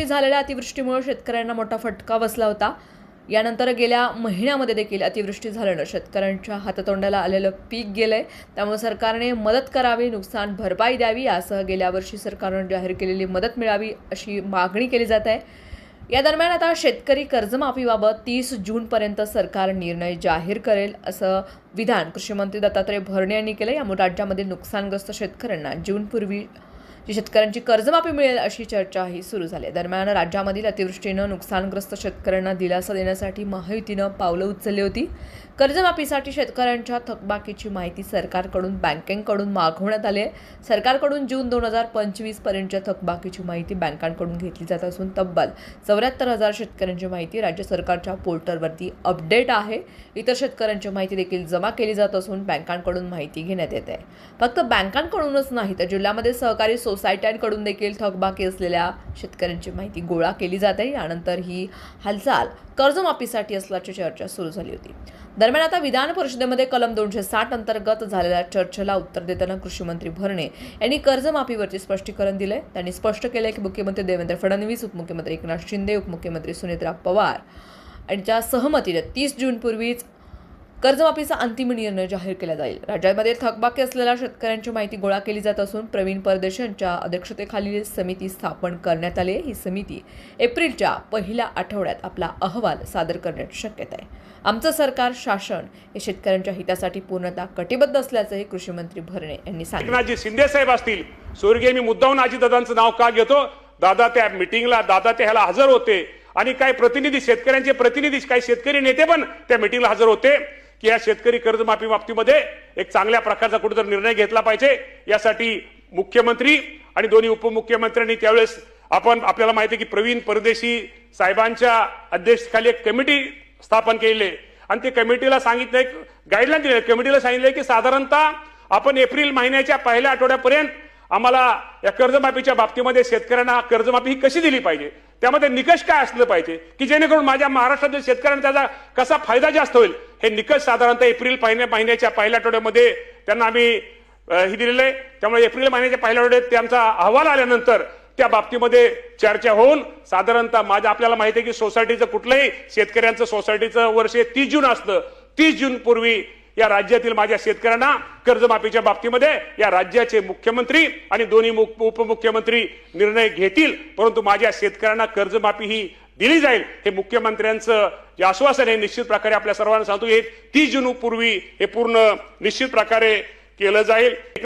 झालेल्या अतिवृष्टीमुळे शेतकऱ्यांना मोठा फटका बसला होता। यानंतर गेल्या महिन्यामध्ये देखील अतिवृष्टी झाल्यानं शेतकऱ्यांच्या हातातोंडाला आलेलं पीक गेलंय। त्यामुळे सरकारने मदत करावी, नुकसान भरपाई द्यावी यासह गेल्या वर्षी सरकारने जाहीर केलेली मदत मिळावी अशी मागणी केली जात आहे। या दरम्यान आता शेतकरी कर्जमाफीबाबत 30 जूनपर्यंत सरकार निर्णय जाहीर करेल असं विधान कृषी मंत्री दत्तात्रय भरणे यांनी केलं। यामुळे राज्यामध्ये नुकसानग्रस्त शेतकऱ्यांना जूनपूर्वी शेतकऱ्यांची कर्जमाफी मिळेल अशी चर्चाही सुरू झाली। दरम्यान राज्यामधील अतिवृष्टीनं नुकसानग्रस्त शेतकऱ्यांना दिलासा देण्यासाठी महायुतीनं पावलं उचलली होती। कर्जमाफीसाठी शेतकऱ्यांच्या थकबाकीची माहिती सरकारकडून बँकेकडून मागवण्यात आली आहे। सरकारकडून जून 2025 पर्यंतच्या थकबाकीची माहिती बँकांकडून घेतली जात असून तब्बल 74,000 शेतकऱ्यांची माहिती राज्य सरकारच्या पोर्टलवरती अपडेट आहे। इतर शेतकऱ्यांची माहिती देखील जमा केली जात असून बँकांकडून माहिती घेण्यात येते। फक्त बँकांकडूनच नाही तर जिल्ह्यामध्ये सहकारी सोसायट्यांकडून देखील थकबाकी असलेल्या शेतकऱ्यांची माहिती गोळा केली जाते। यानंतर ही हालचाल कर्जमाफीसाठी असल्याची चर्चा सुरू झाली होती। दरम्यान आता विधान परिषदेमध्ये कलम 260 अंतर्गत झालेल्या चर्चेला उत्तर देताना कृषी मंत्री भरणे यांनी कर्जमाफीवरती स्पष्टीकरण दिले। त्यांनी स्पष्ट केले की मुख्यमंत्री देवेंद्र फडणवीस, उपमुख्यमंत्री एकनाथ शिंदे, उपमुख्यमंत्री सुनेत्रा पवार यांच्या सहमतीने 30 जूनपूर्वीच कर्जमाफीचा अंतिम निर्णय जाहीर केला जाईल। राज्यामध्ये थकबाकी असलेल्या शेतकऱ्यांची माहिती गोळा केली जात असून प्रवीण परदेशी यांच्या अध्यक्षतेखालील समिती स्थापन करण्यात आली आहे। ही समिती एप्रिलच्या पहिल्या आठवड्यात आपला अहवाल सादर करण्याची शक्यता आहे। आमचं सरकार, शासन हे शेतकऱ्यांच्या हितासाठी पूर्णतः कटिबद्ध असल्याचंही कृषी मंत्री भरणे यांनी सांगितलं। एकनाथजी शिंदे साहेब असतील, स्वर्गीय मी मुद्दाहून अजितदादांचं नाव का घेतो, दादा त्या मीटिंगला, दादा त्या ह्याला हजर होते आणि काही प्रतिनिधी, शेतकऱ्यांचे प्रतिनिधी, काही शेतकरी नेते पण त्या मीटिंगला हजर होते की या शेतकरी कर्जमाफी बाबतीमध्ये एक चांगल्या प्रकारचा कुठेतरी निर्णय घेतला पाहिजे। यासाठी मुख्यमंत्री आणि दोन्ही उपमुख्यमंत्र्यांनी त्यावेळेस आपल्याला माहिती आहे की प्रवीण परदेशी साहेबांच्या अध्यक्षतेखाली एक कमिटी स्थापन केली आणि त्या कमिटीला सांगितलंय, गाईडलाईन दिली, कमिटीला सांगितलंय की साधारणतः आपण एप्रिल महिन्याच्या पहिल्या आठवड्यापर्यंत आम्हाला या कर्जमाफीच्या बाबतीमध्ये शेतकऱ्यांना कर्जमाफी ही कशी दिली पाहिजे, त्यामध्ये निकष काय असलं पाहिजे की जेणेकरून माझ्या महाराष्ट्रातील शेतकऱ्यांना त्याचा कसा फायदा जास्त होईल, हे निकष साधारणतः एप्रिल महिन्याच्या पहिल्या आठवड्यामध्ये त्यांना आम्ही ही दिलेलं आहे। त्यामुळे एप्रिल महिन्याच्या पहिल्या आठवड्यात त्यांचा अहवाल आल्यानंतर त्या बाबतीमध्ये चर्चा होऊन साधारणतः आपल्याला माहिती आहे की सोसायटीचं कुठलंही शेतकऱ्यांचं सोसायटीचं वर्ष 30 जून असतं। 30 जून पूर्वी या राज्यातील माझ्या शेतकऱ्यांना कर्जमाफीच्या बाबतीमध्ये या राज्याचे मुख्यमंत्री आणि दोन्ही उपमुख्यमंत्री निर्णय घेतील, परंतु माझ्या शेतकऱ्यांना कर्जमाफी ही दिली जाईल हे मुख्यमंत्र्यांचं जे आश्वासन आहे निश्चित प्रकारे आपल्या सर्वांना सांगतो, हे 30 जून पूर्वी हे पूर्ण निश्चित प्रकारे केलं जाईल।